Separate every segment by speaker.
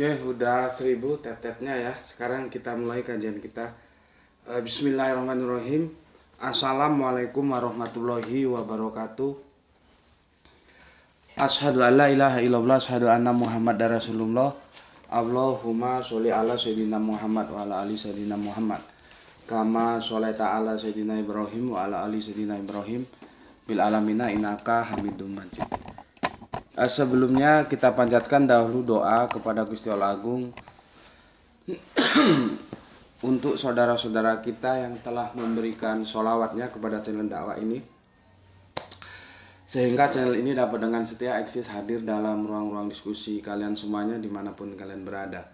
Speaker 1: Oke, udah 1000 tap-tapnya ya. Sekarang kita mulai kajian kita. Bismillahirrahmanirrahim. Assalamualaikum warahmatullahi wabarakatuh. Asyhadu an la ilaha illallah, asyhadu anna Muhammadar Rasulullah. Allahumma sholli ala sayyidina Muhammad wa ala ali sayyidina Muhammad. Kama sholaita ala sayyidina Ibrahim wa ala ali sayyidina Ibrahim bil alamina innaka Hamidum Majid. Sebelumnya kita panjatkan dahulu doa kepada Gusti Allah Agung untuk saudara-saudara kita yang telah memberikan sholawatnya kepada channel dakwah ini, sehingga channel ini dapat dengan setia eksis hadir dalam ruang-ruang diskusi kalian semuanya dimanapun kalian berada.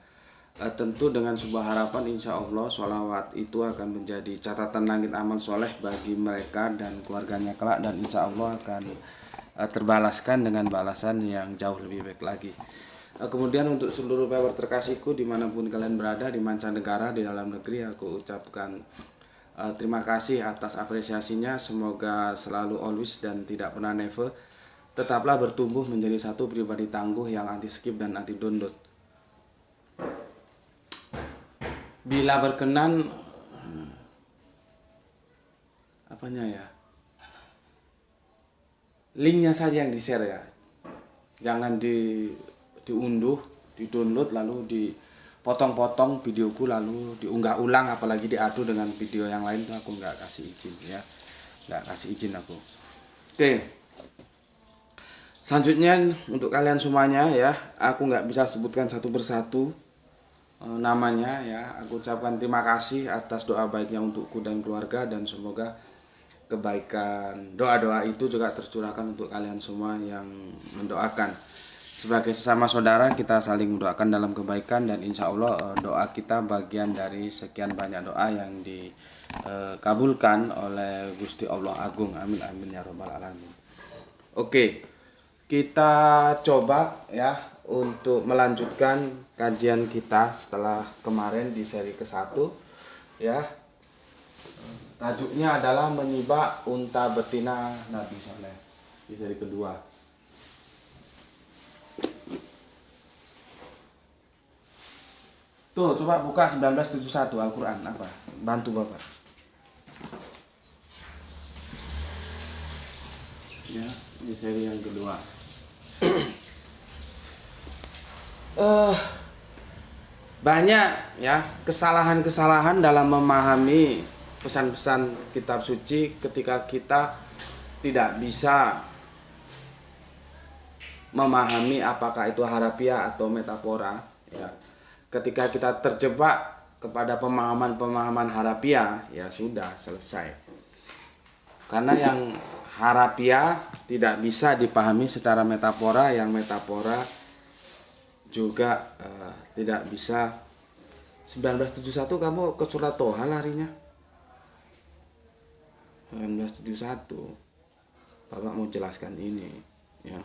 Speaker 1: Tentu dengan sebuah harapan, insya Allah sholawat itu akan menjadi catatan langit amal soleh bagi mereka dan keluarganya kelak, dan insya Allah akan terbalaskan dengan balasan yang jauh lebih baik lagi. Kemudian untuk seluruh viewer terkasihku dimanapun kalian berada, di mancanegara, di dalam negeri, aku ucapkan terima kasih atas apresiasinya. Semoga selalu always dan tidak pernah never tetaplah bertumbuh menjadi satu pribadi tangguh yang anti skip dan anti download. Bila berkenan, apanya ya, linknya saja yang di-share ya. Jangan diunduh, di-download lalu dipotong-potong videoku lalu diunggah ulang, apalagi diadu dengan video yang lain, itu aku nggak kasih izin ya. Nggak kasih izin aku. Oke. Selanjutnya untuk kalian semuanya ya, aku nggak bisa sebutkan satu persatu namanya ya. Aku ucapkan terima kasih atas doa baiknya untukku dan keluarga, dan semoga kebaikan doa-doa itu juga tercurahkan untuk kalian semua yang mendoakan. Sebagai sesama saudara, kita saling mendoakan dalam kebaikan, dan insya Allah doa kita bagian dari sekian banyak doa yang dikabulkan oleh Gusti Allah Agung. Amin amin ya robbal alamin. Oke, kita coba ya untuk melanjutkan kajian kita setelah kemarin di seri ke-1 ya. Tajuknya adalah menyibak unta betina Nabi Soleh di seri kedua. Tuh, coba buka 1971 Al-Quran, apa? Bantu Bapak. Ya, di seri yang kedua. Banyak ya kesalahan-kesalahan dalam memahami pesan-pesan kitab suci ketika kita tidak bisa memahami apakah itu harafiah atau metafora ya. Ketika kita terjebak kepada pemahaman-pemahaman harafiah, ya sudah selesai. Karena yang harafiah tidak bisa dipahami secara metafora, yang metafora juga tidak bisa. 1971 kamu ke surat Toha larinya. 1971 Bapak mau jelaskan ini ya.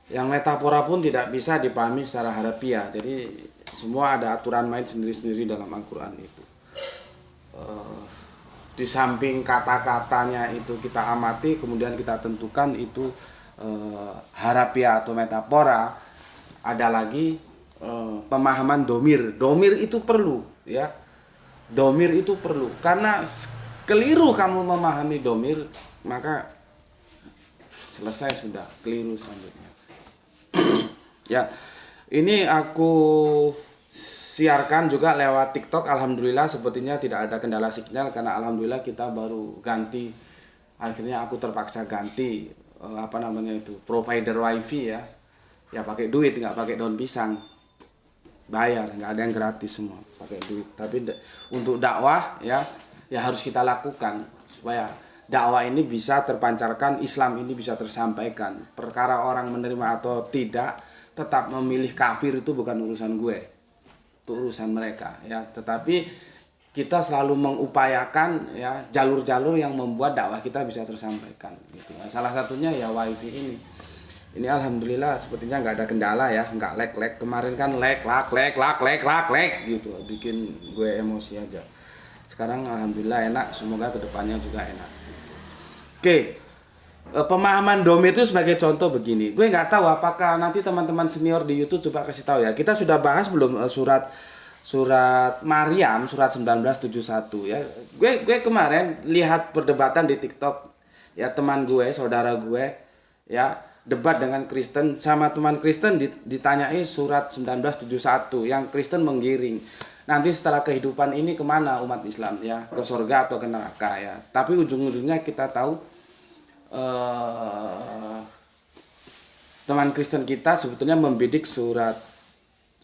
Speaker 1: Yang metafora pun tidak bisa dipahami secara harafiah. Jadi semua ada aturan main sendiri-sendiri dalam Al-Quran itu. Di samping kata-katanya itu kita amati, kemudian kita tentukan itu harafiah atau metafora. Ada lagi pemahaman domir. Domir itu perlu ya. Domir itu perlu, karena keliru kamu memahami domir, maka selesai sudah, keliru selanjutnya. Ya, ini aku siarkan juga lewat TikTok. Alhamdulillah sepertinya tidak ada kendala sinyal, karena alhamdulillah kita baru ganti. Akhirnya aku terpaksa ganti provider wifi ya. Ya pakai duit, nggak pakai daun pisang. Bayar, nggak ada yang gratis, semua pakai duit. Tapi untuk dakwah ya harus kita lakukan supaya dakwah ini bisa terpancarkan, Islam ini bisa tersampaikan. Perkara orang menerima atau tidak, tetap memilih kafir itu bukan urusan gue, itu urusan mereka ya. Tetapi kita selalu mengupayakan ya jalur-jalur yang membuat dakwah kita bisa tersampaikan gitu. Salah satunya ya wifi ini. Ini alhamdulillah sepertinya nggak ada kendala ya, nggak lag. Kemarin kan lag gitu, bikin gue emosi aja. Sekarang alhamdulillah enak, semoga kedepannya juga enak. Oke, Pemahaman domir itu sebagai contoh begini. Gue nggak tahu apakah nanti teman-teman senior di YouTube coba kasih tahu ya. Kita sudah bahas belum surat Maryam surat 1971 ya. Gue kemarin lihat perdebatan di TikTok ya, teman gue, saudara gue ya, debat dengan Kristen, sama teman Kristen ditanyai surat 1971, yang Kristen menggiring. Nanti setelah kehidupan ini kemana umat Islam ya, ke surga atau ke neraka ya. Tapi ujung-ujungnya kita tahu teman Kristen kita sebetulnya membidik surat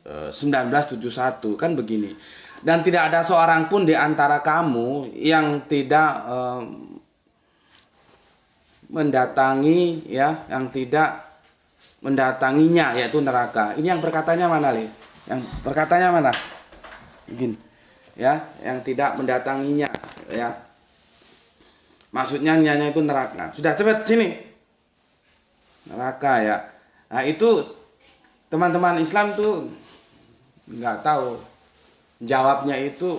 Speaker 1: 1971 kan begini. Dan tidak ada seorang pun di antara kamu yang tidak mendatangi ya, yang tidak mendatanginya, yaitu neraka. Ini yang berkatanya mana, Li? Yang berkatanya mana? Begini. Ya, yang tidak mendatanginya ya. Maksudnya nyanya itu neraka. Sudah, cepet sini. Neraka ya. Nah itu teman-teman Islam tuh nggak tahu. Jawabnya itu.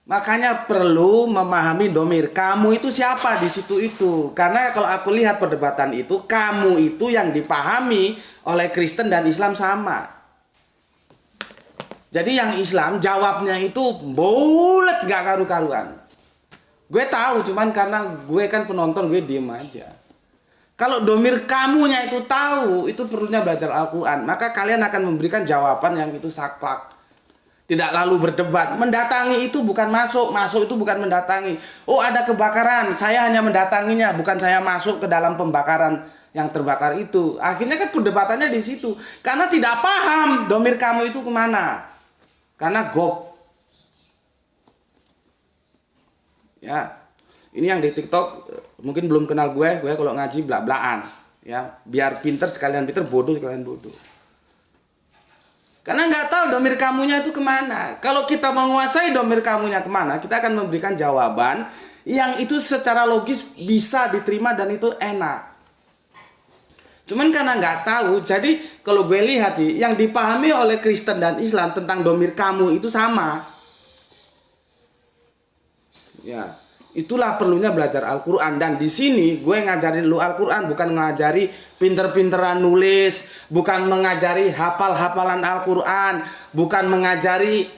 Speaker 1: Makanya perlu memahami domir. Kamu itu siapa di situ itu. Karena kalau aku lihat perdebatan itu, kamu itu yang dipahami oleh Kristen dan Islam sama. Jadi yang Islam jawabnya itu bulet gak karu-karuan. Gue tahu, cuman karena gue kan penonton, gue diem aja. Kalau domir kamunya itu tahu, itu perlunya belajar Al-Quran. Maka kalian akan memberikan jawaban yang itu saklek. Tidak lalu berdebat. Mendatangi itu bukan masuk, masuk itu bukan mendatangi. Oh ada kebakaran, saya hanya mendatanginya, bukan saya masuk ke dalam pembakaran yang terbakar itu. Akhirnya kan perdebatannya di situ. Karena tidak paham domir kamu itu kemana. Karena gob. Ya, ini yang di TikTok mungkin belum kenal gue kalau ngaji blak-blakan. Ya, biar pinter sekalian pinter, bodoh sekalian bodoh. Karena nggak tahu domir kamunya itu kemana. Kalau kita menguasai domir kamunya kemana, kita akan memberikan jawaban yang itu secara logis bisa diterima dan itu enak. Cuman karena nggak tahu, jadi kalau gue lihat sih, yang dipahami oleh Kristen dan Islam tentang domir kamu itu sama. Ya, itulah perlunya belajar Al-Quran. Dan di sini gue ngajarin lu Al-Quran, bukan ngajari pinter-pinteran nulis, bukan mengajari hafal-hafalan Al-Quran, bukan mengajari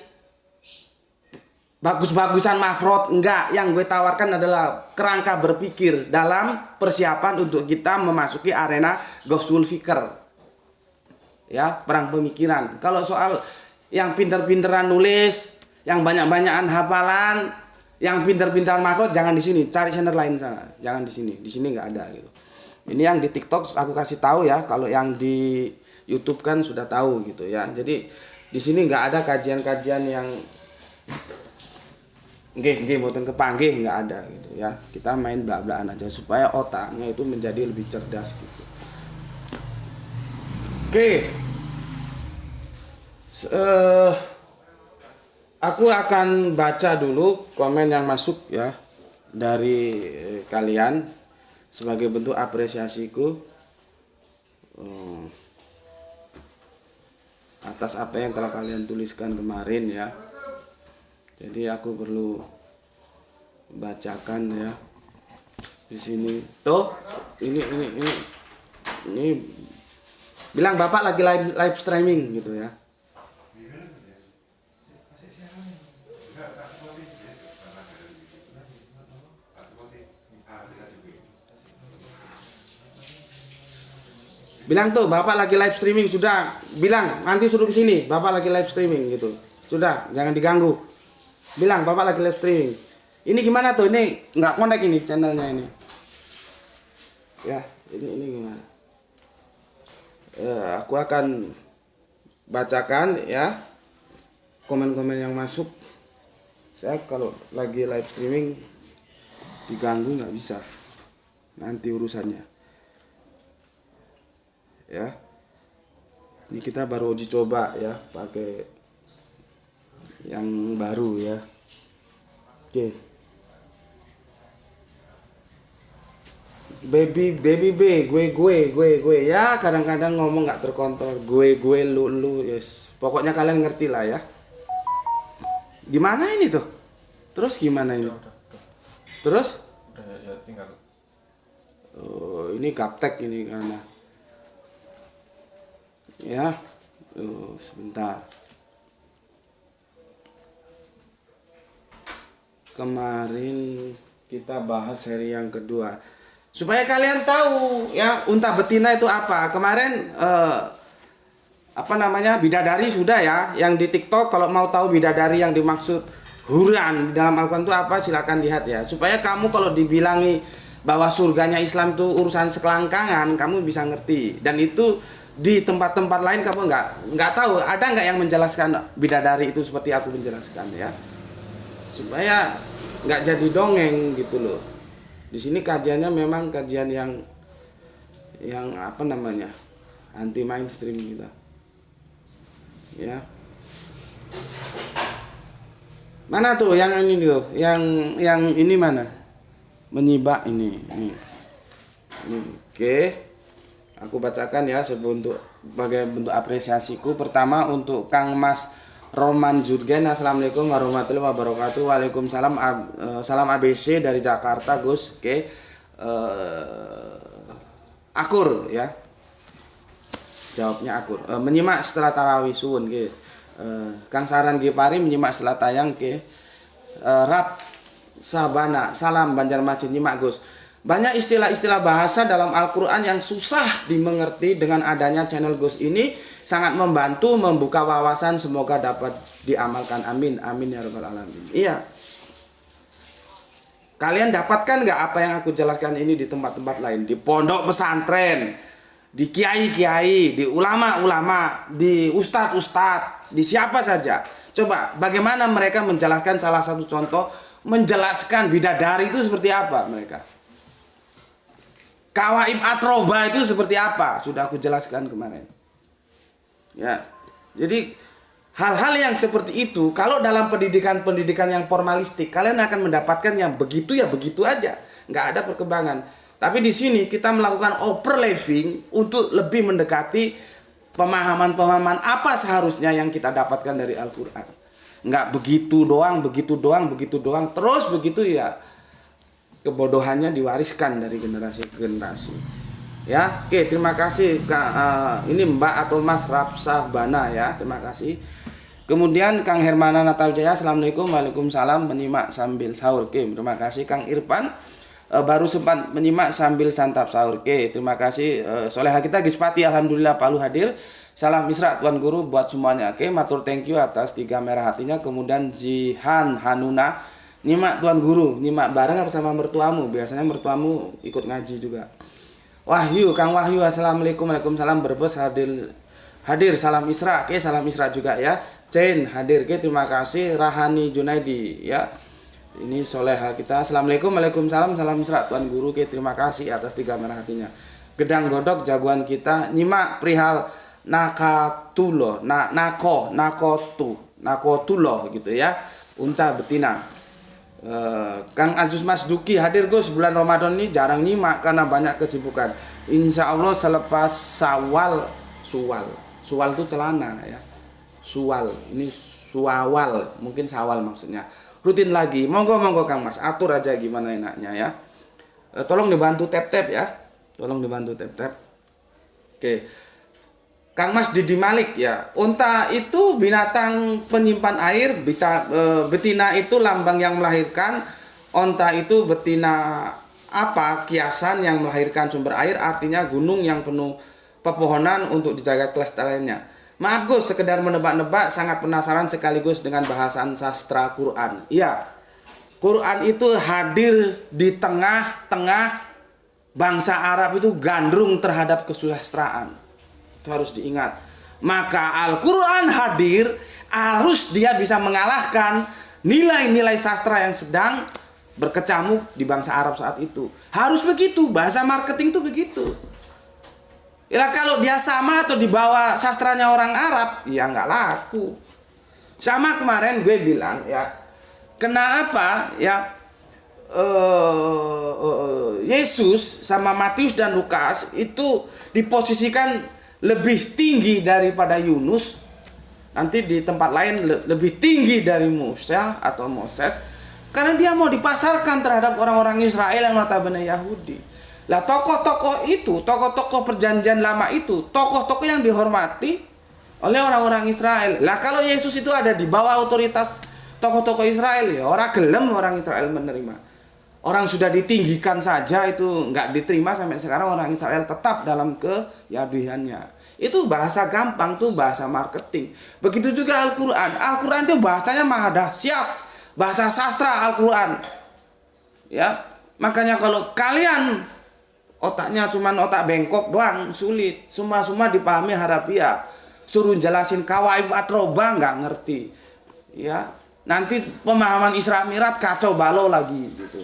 Speaker 1: bagus-bagusan makhraj, enggak. Yang gue tawarkan adalah kerangka berpikir dalam persiapan untuk kita memasuki arena Ghazwul Fikr. Ya, perang pemikiran. Kalau soal yang pinter-pinteran nulis, yang banyak-banyakan hafalan, yang pinter-pinteran makhraj, jangan di sini, cari channel lain sana. Jangan di sini. Di sini enggak ada gitu. Ini yang di TikTok aku kasih tahu ya, kalau yang di YouTube kan sudah tahu gitu ya. Jadi di sini enggak ada kajian-kajian yang nggih mboten kepanggih, nggak ada gitu ya. Kita main blak-blakan aja supaya otaknya itu menjadi lebih cerdas gitu. Oke. Aku akan baca dulu komen yang masuk ya dari kalian sebagai bentuk apresiasiku atas apa yang telah kalian tuliskan kemarin ya. Jadi aku perlu bacakan ya di sini. Tuh, ini bilang Bapak lagi live streaming gitu ya. Bilang tuh Bapak lagi live streaming, sudah. Bilang nanti suruh ke sini, Bapak lagi live streaming gitu. Sudah, jangan diganggu. Bilang Bapak lagi live streaming. Ini gimana tuh? Ini nggak connect ini channelnya ini. Ya, ini gimana? Aku akan bacakan ya komen-komen yang masuk. Saya kalau lagi live streaming diganggu nggak bisa. Nanti urusannya. Ya. Ini kita baru uji coba ya, pakai yang baru ya. Oke. Baby B, gue ya, kadang-kadang ngomong nggak terkontrol. Gue lu yes. Pokoknya kalian ngerti lah ya. Gimana ini tuh? Terus gimana ini? Terus?
Speaker 2: Udah ya, tinggal.
Speaker 1: Oh, ini gaptek ini karena. Ya. Sebentar. Kemarin kita bahas seri yang kedua. Supaya kalian tahu ya unta betina itu apa. Kemarin bidadari sudah ya. Yang di TikTok kalau mau tahu bidadari yang dimaksud huran di dalam Al-Quran itu apa, silakan lihat ya. Supaya kamu kalau dibilangi bahwa surganya Islam itu urusan sekelangkangan, kamu bisa ngerti. Dan itu di tempat-tempat lain kamu nggak tahu. Ada nggak yang menjelaskan bidadari itu seperti aku menjelaskan ya? Supaya nggak jadi dongeng gitu loh. Di sini kajiannya memang kajian yang anti mainstream gitu. Ya. Mana tuh yang ini tuh? Yang ini mana? Menyibak ini. Oke. Aku bacakan ya sebagai bentuk apresiasiku. Pertama untuk Kang Mas Roman Jurgen, assalamualaikum warahmatullahi wabarakatuh. Waalaikumsalam. Salam ABC dari Jakarta, Gus. Oke. Akur ya. Jawabnya akur. Menyimak setelah tarawih suwun, guys. Kang Saran Gipari menyimak setelah tayang ke Rap Sabana salam Banjarmasin nyimak Gus. Banyak istilah-istilah bahasa dalam Al-Quran yang susah dimengerti. Dengan adanya channel Gus ini sangat membantu membuka wawasan, semoga dapat diamalkan, amin amin ya rabbal alamin. Iya, kalian dapatkan nggak apa yang aku jelaskan ini di tempat-tempat lain, di pondok pesantren, di kiai-kiai, di ulama-ulama, di ustadz-ustadz, di siapa saja. Coba bagaimana mereka menjelaskan, salah satu contoh menjelaskan bidadari itu seperti apa mereka. Kawaib atroba itu seperti apa, sudah aku jelaskan kemarin. Ya, jadi hal-hal yang seperti itu kalau dalam pendidikan yang formalistik kalian akan mendapatkan yang begitu ya begitu aja, nggak ada perkembangan. Tapi di sini kita melakukan overliving untuk lebih mendekati pemahaman-pemahaman apa seharusnya yang kita dapatkan dari Al-Quran. Nggak begitu doang, terus begitu ya. Kebodohannya diwariskan dari generasi ke generasi. Ya, oke, terima kasih ini Mbak atau Mas Rapsah Bana ya, terima kasih. Kemudian Kang Hermana Natajaya, assalamualaikum, waalaikumsalam, menyimak sambil sahur. Oke, terima kasih. Kang Irfan baru sempat menyimak sambil santap sahur. Oke, terima kasih. Soleha kita Gispati, alhamdulillah Palu hadir. Salam Isra Tuan Guru buat semuanya. Oke, matur thank you atas 3 merah hatinya. Kemudian Jihan Hanuna, nyimak Tuan Guru, nyimak bareng apa sama mertuamu? Biasanya mertuamu ikut ngaji juga. Wahyu, Kang Wahyu, assalamualaikum, waalaikumsalam, Brebes hadir, salam Isra, oke, salam Isra juga ya. Chen hadir, oke, terima kasih. Rahani Junaidi ya, ini soleha kita, assalamualaikum, waalaikumsalam, salam Isra Tuan Guru, oke, terima kasih atas 3 merah hatinya. Gedang Godok jagoan kita, nyimak perihal nakatulo, nakotulo gitu ya, unta betina. Kang Azus Mas Duki hadir Gus, bulan Ramadan ini jarang nyimak karena banyak kesibukan. Insya Allah selepas suwal itu celana ya, ini suawal, mungkin sawal maksudnya, rutin lagi. Monggo Kang Mas, atur aja gimana enaknya ya. Tolong dibantu tap ya, Oke. Kang Mas Didi Malik ya, unta itu binatang penyimpan air, betina itu lambang yang melahirkan, unta itu betina apa, kiasan yang melahirkan sumber air, artinya gunung yang penuh pepohonan untuk dijaga kelestariannya. Maaf Gus, sekedar menebak-nebak, sangat penasaran sekaligus dengan bahasan sastra Quran. Iya, Quran itu hadir di tengah-tengah bangsa Arab itu gandrung terhadap kesusastraan. Itu harus diingat. Maka Al-Quran hadir, harus dia bisa mengalahkan nilai-nilai sastra yang sedang berkecamuk di bangsa Arab saat itu. Harus begitu, bahasa marketing itu begitu. Ya kalau dia sama atau dibawa sastranya orang Arab, ya nggak laku. Sama kemarin gue bilang ya, kenapa ya Yesus sama Matius dan Lukas itu diposisikan lebih tinggi daripada Yunus, nanti di tempat lain lebih tinggi dari Musa atau Moses. Karena dia mau dipasarkan terhadap orang-orang Israel yang notabene Yahudi. Lah tokoh-tokoh itu, tokoh-tokoh perjanjian lama itu, tokoh-tokoh yang dihormati oleh orang-orang Israel. Lah kalau Yesus itu ada di bawah otoritas tokoh-tokoh Israel, ya orang gelem orang Israel menerima. Orang sudah ditinggikan saja itu nggak diterima, sampai sekarang orang Israel tetap dalam keyahudiannya. Itu bahasa gampang tuh, bahasa marketing. Begitu juga Al-Quran. Al-Quran itu bahasanya maha dahsyat, bahasa sastra Al-Quran. Ya, makanya kalau kalian otaknya cuma otak bengkok doang, sulit. Semua dipahami harafiah. Suruh jelasin kawaib atroba nggak ngerti. Ya, nanti pemahaman Isra Mi'raj kacau balau lagi gitu.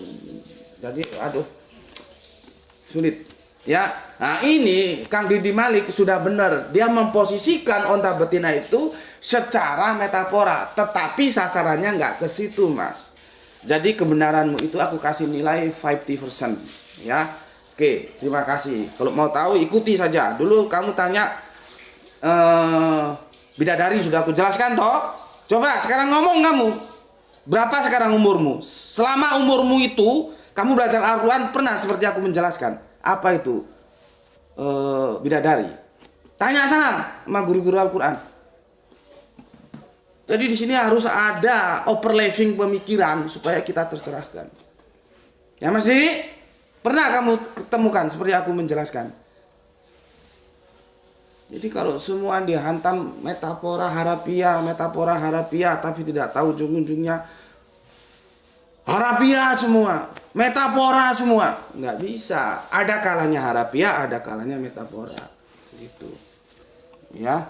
Speaker 1: Jadi aduh, sulit. Ya, nah ini Kang Didi Malik sudah benar. Dia memposisikan onta betina itu secara metafora, tetapi sasarannya nggak ke situ, Mas. Jadi kebenaranmu itu aku kasih nilai 50%. Ya, oke, terima kasih. Kalau mau tahu ikuti saja. Dulu kamu tanya bidadari, sudah aku jelaskan toh. Coba sekarang ngomong kamu. Berapa sekarang umurmu? Selama umurmu itu kamu belajar Al-Quran pernah seperti aku menjelaskan. Apa itu bidadari? Tanya sana sama guru-guru Al-Quran. Jadi di sini harus ada overlapping pemikiran supaya kita tercerahkan. Ya Mas Didi, pernah kamu ketemukan seperti aku menjelaskan? Jadi kalau semua dihantam metafora harafiah, tapi tidak tahu ujung-ujungnya harafiah semua, metafora semua, nggak bisa. Ada kalanya harafiah, ada kalanya metafora, gitu. Ya,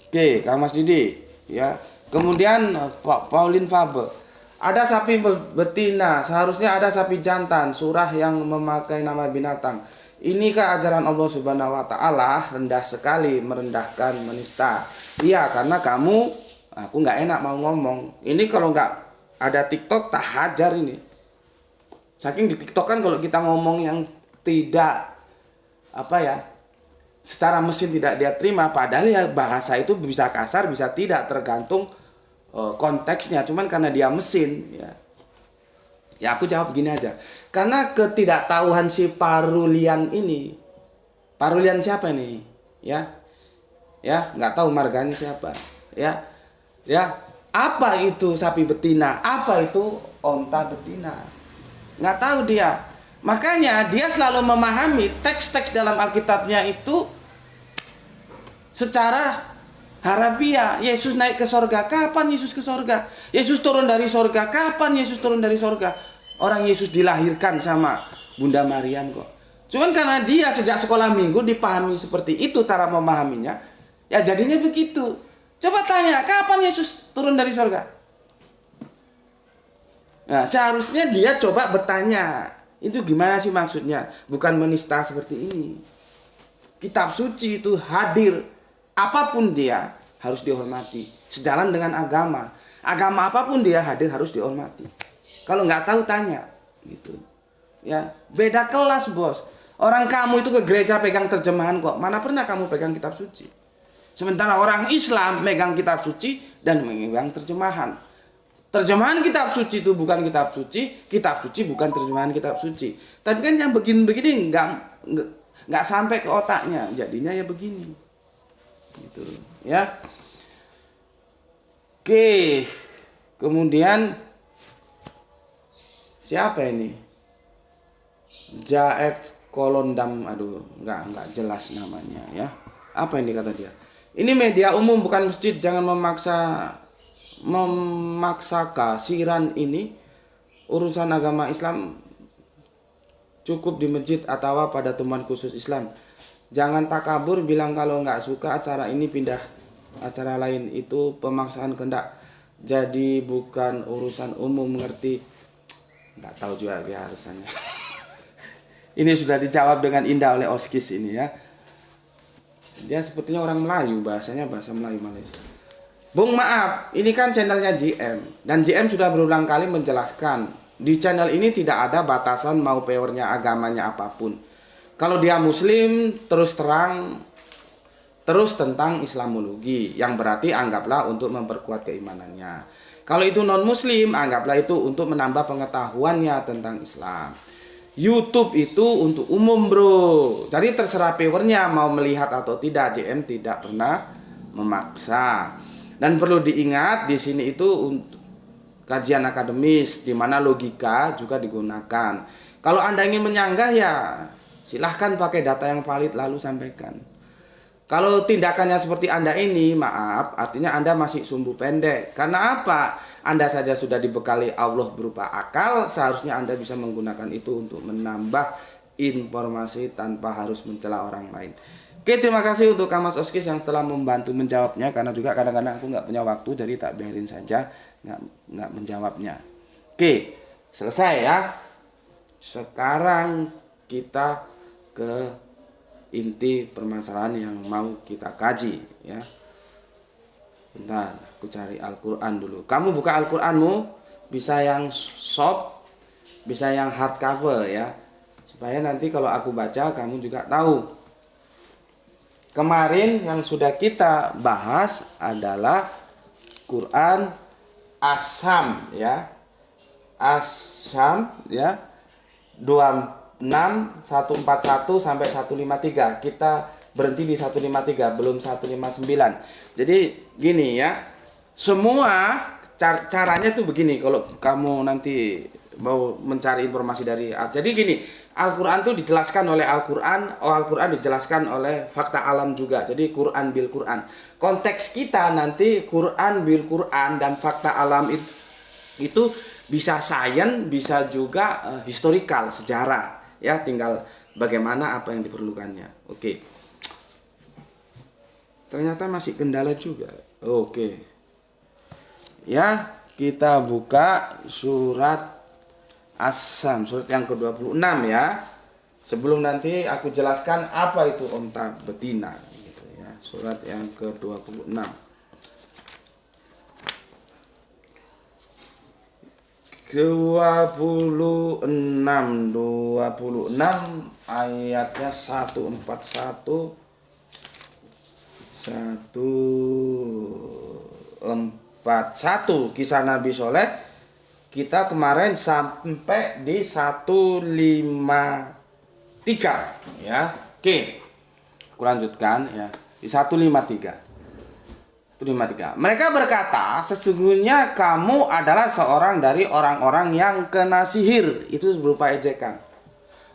Speaker 1: oke, Kang Mas Didi, ya. Kemudian Pak Pauline Faber, ada sapi betina, seharusnya ada sapi jantan. Surah yang memakai nama binatang. Inikah ajaran Allah Subhanahu wa Ta'ala? Rendah sekali, merendahkan, menista. Iya, karena aku nggak enak mau ngomong. Ini kalau nggak ada TikTok tak hajar ini. Saking di TikTok kan kalau kita ngomong yang tidak secara mesin tidak dia terima, padahal ya bahasa itu bisa kasar, bisa tidak, tergantung konteksnya. Cuman karena dia mesin, ya aku jawab gini aja. Karena ketidaktahuan si Parulian ini, Parulian siapa nih? Ya, nggak tahu marganya siapa. Ya, apa itu sapi betina? Apa itu onta betina? Nggak tahu dia. Makanya dia selalu memahami teks-teks dalam Alkitabnya itu secara harafiah. Yesus naik ke sorga, kapan Yesus ke sorga? Yesus turun dari sorga, kapan Yesus turun dari sorga? Orang Yesus dilahirkan sama Bunda Maryam kok. Cuman karena dia sejak sekolah minggu dipahami seperti itu cara memahaminya, ya jadinya begitu. Coba tanya, kapan Yesus turun dari sorga? Nah, seharusnya dia coba bertanya, itu gimana sih maksudnya? Bukan menista seperti ini. Kitab suci itu hadir, apapun dia harus dihormati. Sejalan dengan agama. Agama apapun dia hadir harus dihormati. Kalau nggak tahu tanya, gitu. Ya, beda kelas bos. Orang kamu itu ke gereja pegang terjemahan kok. Mana pernah kamu pegang kitab suci? Sementara orang Islam megang kitab suci dan memegang terjemahan. Terjemahan kitab suci itu bukan kitab suci bukan terjemahan kitab suci. Tapi kan yang begini-begini nggak sampai ke otaknya, jadinya ya begini. Gitu, ya. Oke. Kemudian siapa ini? Jaef Kolondam, aduh, nggak jelas namanya ya. Apa ini kata dia? Ini media umum bukan masjid, jangan memaksakan siran ini urusan agama Islam, cukup di masjid atau pada teman khusus Islam. Jangan takabur bilang kalau nggak suka acara ini pindah acara lain, itu pemaksaan kehendak. Jadi bukan urusan umum, mengerti? Nggak tahu juga ya harusnya. Ini sudah dijawab dengan indah oleh Oskis ini ya. Dia sepertinya orang Melayu, bahasanya bahasa Melayu Malaysia. Bung maaf, ini kan channelnya GM. Dan GM sudah berulang kali menjelaskan, di channel ini tidak ada batasan mau powernya agamanya apapun. Kalau dia muslim, terus tentang Islamologi, yang berarti anggaplah untuk memperkuat keimanannya. Kalau itu non muslim, anggaplah itu untuk menambah pengetahuannya tentang Islam. YouTube itu untuk umum, bro. Jadi terserah viewernya mau melihat atau tidak. JM tidak pernah memaksa. Dan perlu diingat di sini itu untuk kajian akademis di mana logika juga digunakan. Kalau Anda ingin menyanggah ya silahkan pakai data yang valid lalu sampaikan. Kalau tindakannya seperti Anda ini, maaf, artinya Anda masih sumbu pendek. Karena apa? Anda saja sudah dibekali Allah berupa akal, seharusnya Anda bisa menggunakan itu untuk menambah informasi tanpa harus mencela orang lain. Oke, terima kasih untuk Kak Mas Oskis yang telah membantu menjawabnya. Karena juga kadang-kadang aku nggak punya waktu, jadi tak biarin saja nggak menjawabnya. Oke, selesai ya. Sekarang kita ke inti permasalahan yang mau kita kaji ya. Bentar, aku cari Al-Quran dulu. Kamu buka Al-Quranmu, bisa yang soft, bisa yang hardcover ya, supaya nanti kalau aku baca kamu juga tahu. Kemarin yang sudah kita bahas adalah Quran As-Samm ya. As-Samm ya. 26 141 sampai 153. Kita berhenti di 153, belum 159. Jadi gini ya. Semua caranya tuh begini kalau kamu nanti mau mencari informasi dari jadi gini, Al-Qur'an tuh dijelaskan oleh Al-Qur'an, Al-Qur'an dijelaskan oleh fakta alam juga. Jadi Quran bil Quran. Konteks kita nanti Quran bil Quran dan fakta alam itu bisa sains, bisa juga historikal, sejarah ya, tinggal bagaimana apa yang diperlukannya. Oke. Ternyata masih kendala juga. Oke. Ya, kita buka surat As-Samm, surat yang ke-26 ya. Sebelum nanti aku jelaskan apa itu onta betina gitu ya. Surat yang ke-26. 26 ayatnya 141 141 kisah Nabi Soleh. Kita kemarin sampai di 153 ya. Oke, aku lanjutkan ya di 153. Mereka berkata, sesungguhnya kamu adalah seorang dari orang-orang yang kena sihir. Itu berupa ejekan.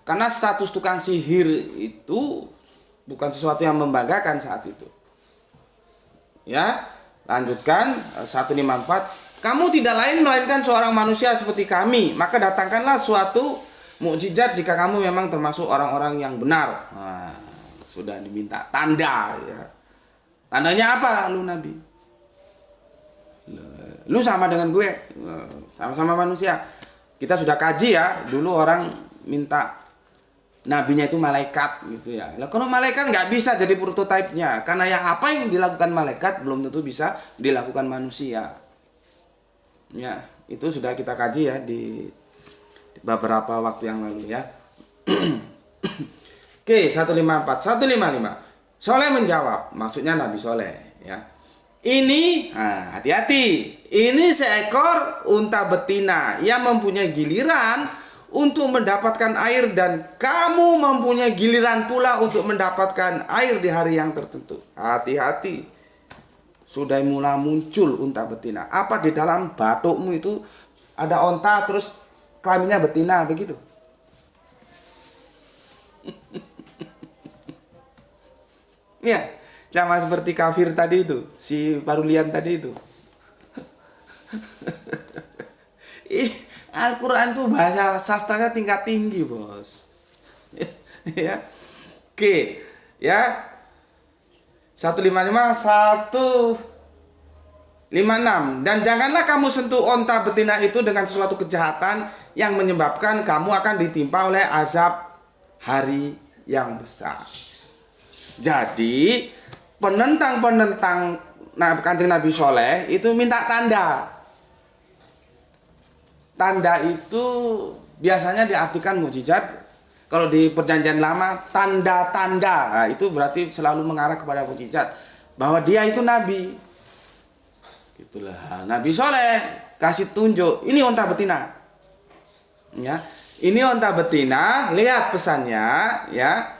Speaker 1: Karena status tukang sihir itu bukan sesuatu yang membanggakan saat itu. Ya, lanjutkan 154. Kamu tidak lain melainkan seorang manusia seperti kami. Maka datangkanlah suatu mukjizat jika kamu memang termasuk orang-orang yang benar. Nah, sudah diminta tanda ya. Tandanya apa lu Nabi? Lu sama dengan gue, sama-sama manusia. Kita sudah kaji ya, dulu orang minta nabinya itu malaikat gitu ya. Lah kalau malaikat nggak bisa jadi prototipenya, karena yang apa yang dilakukan malaikat belum tentu bisa dilakukan manusia. Ya, itu sudah kita kaji ya di beberapa waktu yang lalu ya. Oke, 154, 155. Soleh menjawab, maksudnya Nabi Soleh ya. Ini, hati-hati. Ini seekor unta betina yang mempunyai giliran untuk mendapatkan air dan kamu mempunyai giliran pula untuk mendapatkan air di hari yang tertentu. Hati-hati. Sudah mulai muncul unta betina. Apa di dalam batukmu itu ada unta terus kelaminnya betina begitu? Ya, sama seperti kafir tadi itu, si Parulian tadi itu. Al-Quran tuh bahasa sastranya tingkat tinggi, bos. Ya, oke, ya. 155, 156. Dan janganlah kamu sentuh onta betina itu dengan sesuatu kejahatan yang menyebabkan kamu akan ditimpa oleh azab hari yang besar. Jadi penentang Kanjeng Nabi Soleh itu minta tanda. Tanda itu biasanya diartikan mukjizat. Kalau di perjanjian lama tanda-tanda, nah, itu berarti selalu mengarah kepada mukjizat bahwa dia itu nabi. Itulah Nabi Soleh kasih tunjuk. Ini onta betina. Ya, ini onta betina. Lihat pesannya, ya.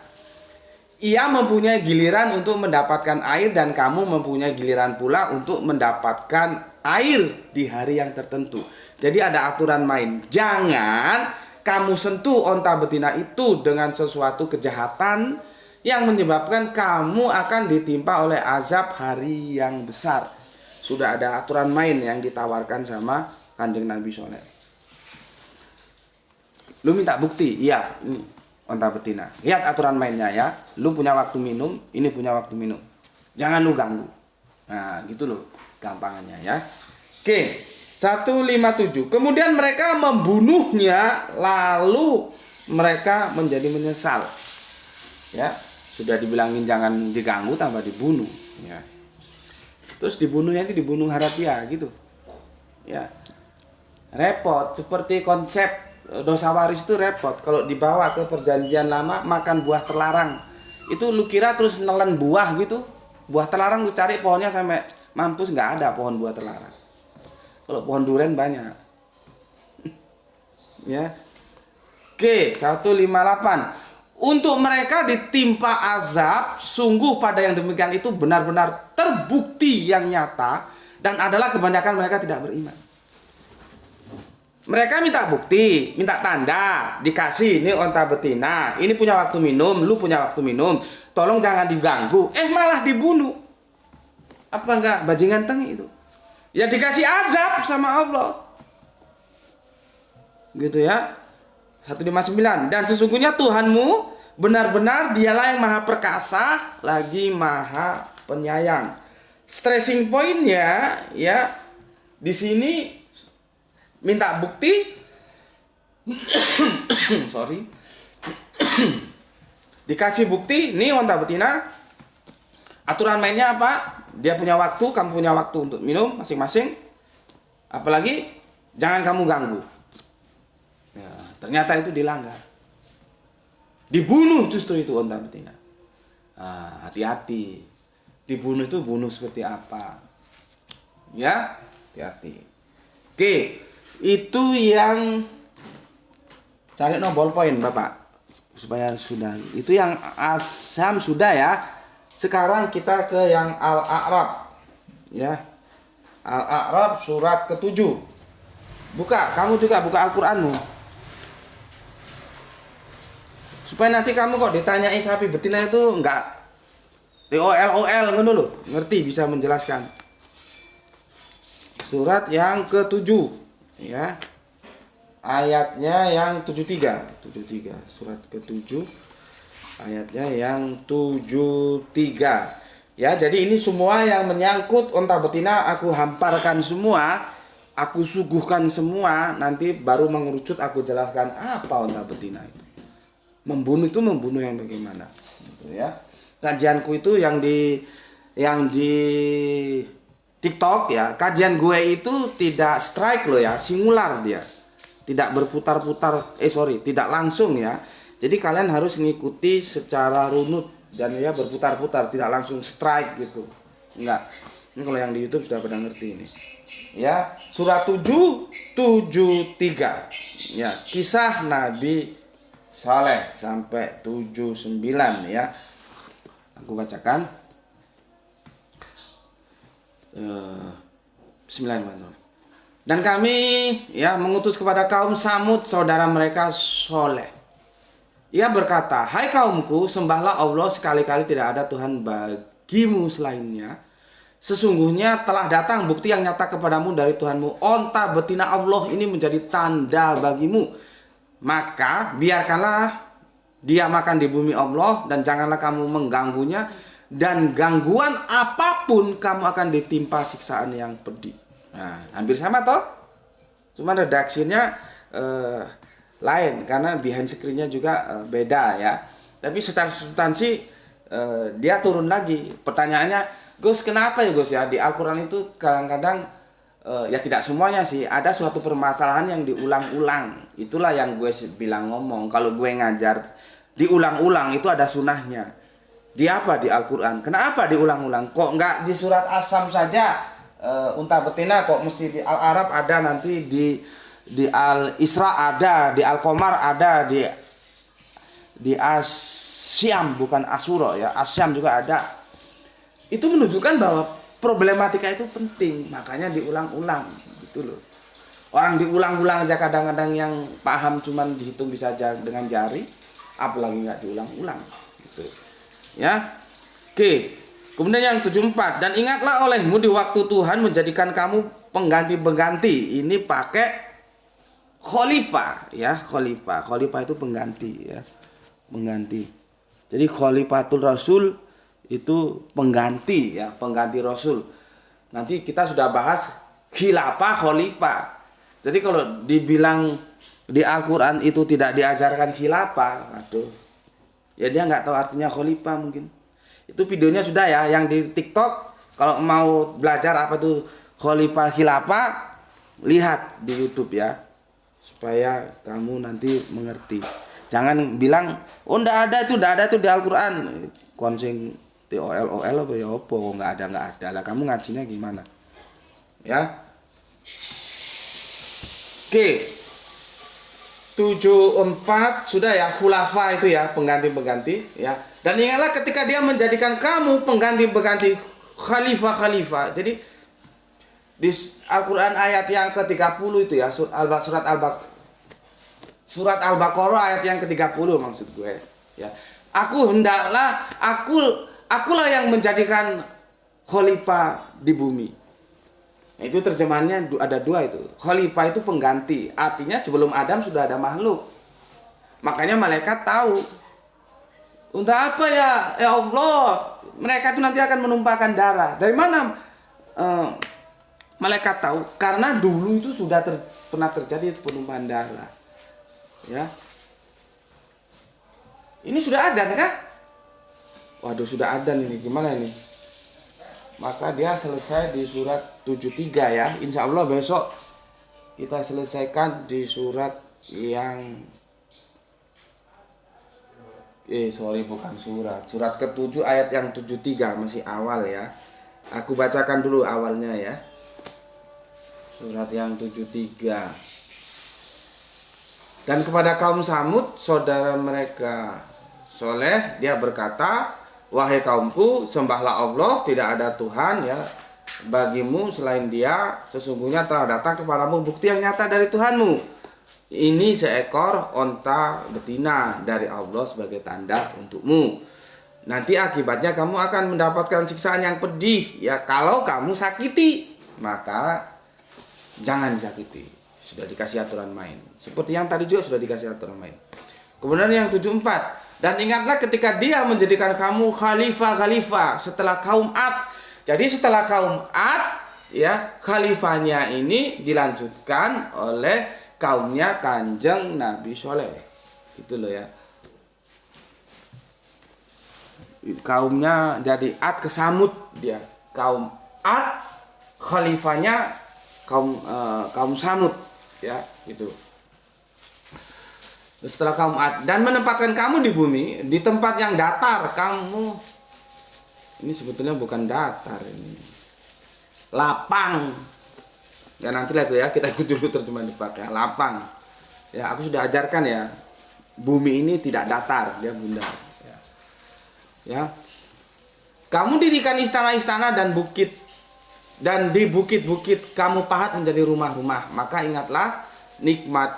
Speaker 1: Ia mempunyai giliran untuk mendapatkan air dan kamu mempunyai giliran pula untuk mendapatkan air di hari yang tertentu. Jadi ada aturan main. Jangan kamu sentuh onta betina itu dengan sesuatu kejahatan yang menyebabkan kamu akan ditimpa oleh azab hari yang besar. Sudah ada aturan main yang ditawarkan sama Kanjeng Nabi Soleh. Lu minta bukti? Iya, ini onta betina. Lihat aturan mainnya ya. Lu punya waktu minum, ini punya waktu minum. Jangan lu ganggu. Nah, gitu loh gampangannya ya. Oke, 157. Kemudian mereka membunuhnya, lalu mereka menjadi menyesal. Ya, sudah dibilangin jangan diganggu, tambah dibunuh. Ya. Terus dibunuhnya itu dibunuh harafiah gitu. Ya, repot. Seperti konsep dosa waris itu repot. Kalau dibawa ke perjanjian lama, makan buah terlarang. Itu lu kira terus nelen buah gitu. Buah terlarang lu cari pohonnya sampai mampus, nggak ada pohon buah terlarang. Kalau pohon durian banyak. Ya. Oke, 158. Untuk mereka ditimpa azab, sungguh pada yang demikian itu benar-benar terbukti yang nyata, dan adalah kebanyakan mereka tidak beriman. Mereka minta bukti, minta tanda, dikasih, ini onta betina, ini punya waktu minum, lu punya waktu minum, tolong jangan diganggu, malah dibunuh. Apa enggak bajingan tengi itu? Ya dikasih azab sama Allah. Gitu ya. 159. Dan sesungguhnya Tuhanmu benar-benar dialah yang maha perkasa lagi maha penyayang. Stressing pointnya ya di sini minta bukti. Sorry. Dikasih bukti, nih onta betina. Aturan mainnya apa? Dia punya waktu, kamu punya waktu untuk minum masing-masing. Apalagi jangan kamu ganggu. Ya, ternyata itu dilanggar. Dibunuh justru itu onta betina. Hati-hati. Dibunuh itu bunuh seperti apa? Ya, hati-hati. Oke, itu yang cari no ballpoint Bapak. Supaya sudah. Itu yang asam sudah ya. Sekarang kita ke yang Al-A'raf. Ya. Al-A'raf surat ke-7. Buka, kamu juga buka Al-Qur'anmu. Supaya nanti kamu kok ditanyai sapi betina itu enggak TOL ngono lho, ngerti bisa menjelaskan. Surat yang ke-7 ya. Ayatnya yang 73. Surat ke-7 ayatnya yang 73. Ya, jadi ini semua yang menyangkut onta betina aku hamparkan semua, aku suguhkan semua, nanti baru mengerucut aku jelaskan apa onta betina itu. Membunuh itu membunuh yang bagaimana gitu ya. Kajianku itu yang di TikTok ya, kajian gue itu tidak strike loh ya, singular dia. Tidak berputar-putar, tidak langsung ya. Jadi kalian harus mengikuti secara runut dan ya berputar-putar, tidak langsung strike gitu. Enggak. Ini kalau yang di YouTube sudah pada ngerti ini. Ya, surat 773. Ya, kisah Nabi Saleh sampai 79 ya. Aku bacakan. Bismillahirrahmanirrahim. Dan kami ya mengutus kepada kaum Samud saudara mereka Soleh. Ia berkata, hai kaumku, sembahlah Allah, sekali-kali tidak ada Tuhan bagimu selainnya. Sesungguhnya telah datang bukti yang nyata kepadamu dari Tuhanmu. Onta betina Allah ini menjadi tanda bagimu. Maka biarkanlah dia makan di bumi Allah dan janganlah kamu mengganggunya. Dan gangguan apapun kamu akan ditimpa siksaan yang pedih. Nah, hampir sama toh. Cuma redaksinya lain karena behind screen-nya juga beda ya. Tapi secara substansi dia turun lagi. Pertanyaannya, Gus, kenapa ya Gus ya di Al-Qur'an itu kadang-kadang ya tidak semuanya sih, ada suatu permasalahan yang diulang-ulang. Itulah yang gue bilang ngomong, kalau gue ngajar diulang-ulang itu ada sunahnya. Di apa di Al-Qur'an? Kenapa diulang-ulang? Kok enggak di surat As-Sam saja unta betina kok mesti di Al-Arab ada, nanti di Al-Isra ada, di Al-Qamar ada, di Asyam bukan Asyura ya, Asyam juga ada. Itu menunjukkan bahwa problematika itu penting, makanya diulang-ulang gitu loh. Orang diulang-ulang aja kadang-kadang yang paham cuman dihitung bisa dengan jari, apalagi nggak diulang-ulang gitu. Ya. Oke. Kemudian yang 74, dan ingatlah olehmu di waktu Tuhan menjadikan kamu pengganti-pengganti. Ini pakai khalifah ya, khalifah. Khalifah itu pengganti ya. Pengganti. Jadi khalifatul rasul itu pengganti ya, pengganti rasul. Nanti kita sudah bahas khilafah, khalifah. Jadi kalau dibilang di Al-Qur'an itu tidak diajarkan khilafah, aduh. Ya dia nggak tahu artinya khalifah mungkin. Itu videonya sudah ya, yang di TikTok. Kalau mau belajar apa tuh khalifah khilafah, lihat di YouTube ya, supaya kamu nanti mengerti. Jangan bilang oh ndak ada itu di Al-Qur'an. Konsing TOL apa ya apa, nggak ada lah. Kamu ngajinya gimana? Ya. Oke. 74 sudah ya, khulafa itu ya, pengganti-pengganti ya. Dan ingatlah ketika dia menjadikan kamu pengganti-pengganti khalifah. Jadi di Al-Qur'an ayat yang ke-30 itu ya, surat Al-Baqarah ayat yang ke-30 maksud gue ya. Akulah yang menjadikan khalifah di bumi. Itu terjemahannya ada dua itu. Khalifah itu pengganti. Artinya sebelum Adam sudah ada makhluk. Makanya malaikat tahu. Untuk apa ya? Ya Allah. Mereka itu nanti akan menumpahkan darah. Dari mana malaikat tahu? Karena dulu itu sudah pernah terjadi penumpahan darah. Ya. Ini sudah adzan kah? Waduh, sudah adzan ini. Gimana ini? Maka dia selesai di surat 73 ya. Insya Allah besok kita selesaikan di surat yang bukan surat ke-7 ayat yang 73, masih awal ya. Aku bacakan dulu awalnya ya. Surat yang 73. Dan kepada kaum Samud, saudara mereka Soleh, dia berkata, wahai kaumku, sembahlah Allah, tidak ada Tuhan ya bagimu selain Dia. Sesungguhnya telah datang kepadamu bukti yang nyata dari Tuhanmu. Ini seekor onta betina dari Allah sebagai tanda untukmu. Nanti akibatnya kamu akan mendapatkan siksaan yang pedih ya. Kalau kamu sakiti, maka jangan disakiti. Sudah dikasih aturan main. Seperti yang tadi juga sudah dikasih aturan main. Kemudian yang 74, dan ingatlah ketika Dia menjadikan kamu khalifah setelah kaum Ad. Jadi setelah kaum Ad ya, khalifahnya ini dilanjutkan oleh kaumnya Kanjeng Nabi Soleh. Gitu loh ya. Kaumnya jadi Ad ke Samud dia. Kaum Ad khalifahnya kaum Samud ya, gitu. Setelah kaum Ad, dan menempatkan kamu di bumi, di tempat yang datar. Kamu ini sebetulnya bukan datar, ini lapang ya. Nanti lihat ya, kita ikut dulu terjemahan dipakai lapang ya. Aku sudah ajarkan ya, bumi ini tidak datar, dia bundar ya. Kamu dirikan istana-istana dan bukit, dan di bukit-bukit kamu pahat menjadi rumah-rumah. Maka ingatlah nikmat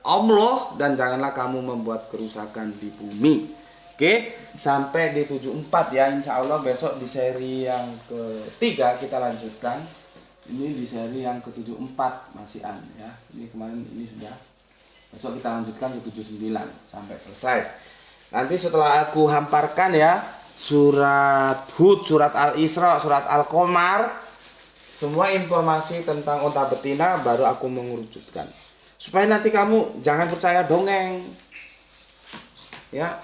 Speaker 1: Allah, dan janganlah kamu membuat kerusakan di bumi. Oke, sampai di 74 ya. Insya Allah besok di seri yang ketiga kita lanjutkan. Ini di seri yang ke-74 masih ya. Ini kemarin ini sudah. Besok kita lanjutkan ke 79 sampai selesai. Nanti setelah aku hamparkan ya, surat Hud, surat Al-Isra, surat Al-Qamar, semua informasi tentang unta betina baru aku mengerucutkan. Supaya nanti kamu jangan percaya dongeng ya.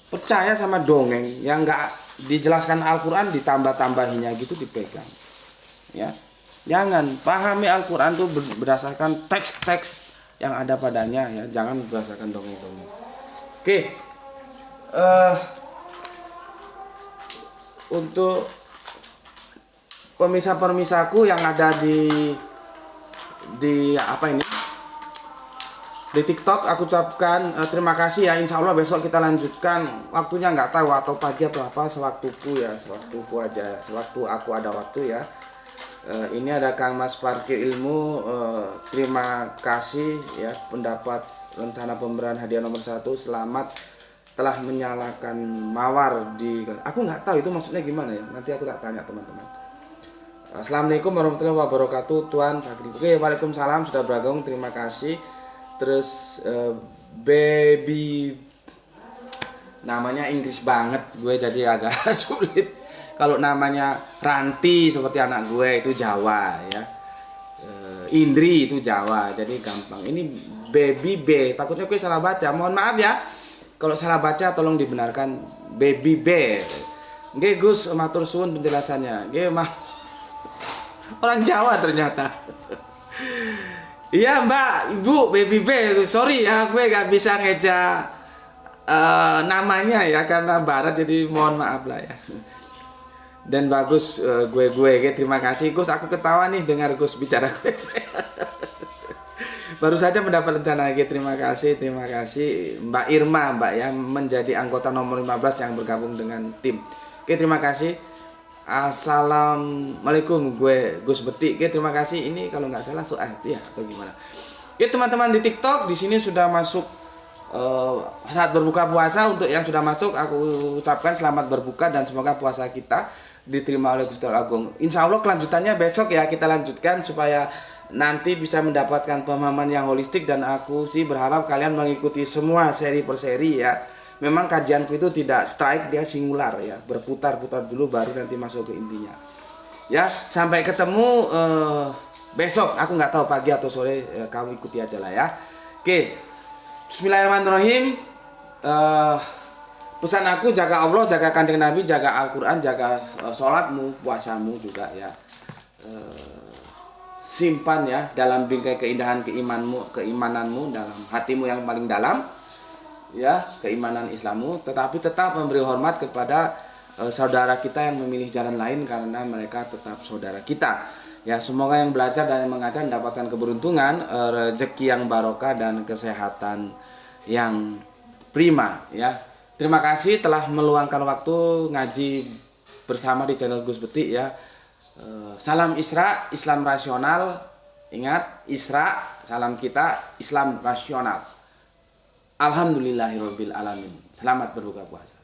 Speaker 1: Percaya sama dongeng yang enggak dijelaskan Al-Qur'an, ditambah-tambahinya gitu dipegang ya. Jangan pahami Al-Qur'an tuh berdasarkan teks-teks yang ada padanya ya, jangan berdasarkan dongeng-dongeng. Oke. Untuk pemirsa-pemirsaku yang ada di apa ini, di TikTok, aku ucapkan terima kasih ya. Insya Allah besok kita lanjutkan, waktunya nggak tahu atau pagi atau apa, sewaktuku ya, sewaktuku aja, sewaktu aku ada waktu ya. Ini ada Kang Mas Parkir Ilmu, terima kasih ya, pendapat rencana pemberian hadiah nomor 1, selamat telah menyalakan mawar di, aku nggak tahu itu maksudnya gimana ya, nanti aku tak tanya teman-teman. Assalamualaikum warahmatullahi wabarakatuh Tuan Fakri. Oke, waalaikumsalam, sudah bergabung, terima kasih. Terus baby, namanya Inggris banget gue jadi agak sulit. Kalau namanya Ranti seperti anak gue itu Jawa ya. Indri itu Jawa, jadi gampang. Ini baby B, takutnya gue salah baca, mohon maaf ya. Kalau salah baca tolong dibenarkan, baby B. Nggih Gus, matur suwun penjelasannya. Nggih mah orang Jawa ternyata. Iya Mbak, Ibu, baby B, sorry ya, gue gak bisa ngeja namanya ya karena barat, jadi mohon maaf lah ya. Dan bagus, gue terima kasih Gus, aku ketawa nih dengar Gus bicara gue. Baru saja mendapat rencana lagi, terima kasih Mbak Irma, Mbak yang menjadi anggota nomor 15 yang bergabung dengan tim. Oke, terima kasih. Assalamualaikum, gue Gus Betik. Oke, terima kasih. Ini kalau nggak salah Suad ya atau gimana. Oke, teman-teman di TikTok di sini sudah masuk saat berbuka puasa. Untuk yang sudah masuk, aku ucapkan selamat berbuka dan semoga puasa kita diterima oleh Gusti Allah Agung. Insya Allah kelanjutannya besok ya, kita lanjutkan supaya nanti bisa mendapatkan pemahaman yang holistik, dan aku sih berharap kalian mengikuti semua seri per seri ya. Memang kajianku itu tidak strike, dia singular ya, berputar-putar dulu baru nanti masuk ke intinya. Ya, sampai ketemu besok. Aku nggak tahu pagi atau sore, kamu ikuti aja lah ya. Oke, Bismillahirrahmanirrahim. Pesan aku, jaga Allah, jaga Kanjeng Nabi, jaga Al-Quran, jaga sholatmu, puasamu juga ya. Simpan ya dalam bingkai keindahan keimananmu dalam hatimu yang paling dalam ya, keimanan Islammu, tetapi tetap memberi hormat kepada saudara kita yang memilih jalan lain karena mereka tetap saudara kita ya. Semoga yang belajar dan yang mengajar mendapatkan keberuntungan, rezeki yang barokah dan kesehatan yang prima ya. Terima kasih telah meluangkan waktu ngaji bersama di channel Gus Betik ya. Salam Isra, Islam rasional. Ingat, Isra, salam kita Islam rasional. Alhamdulillahirabbil alamin. Selamat berbuka puasa.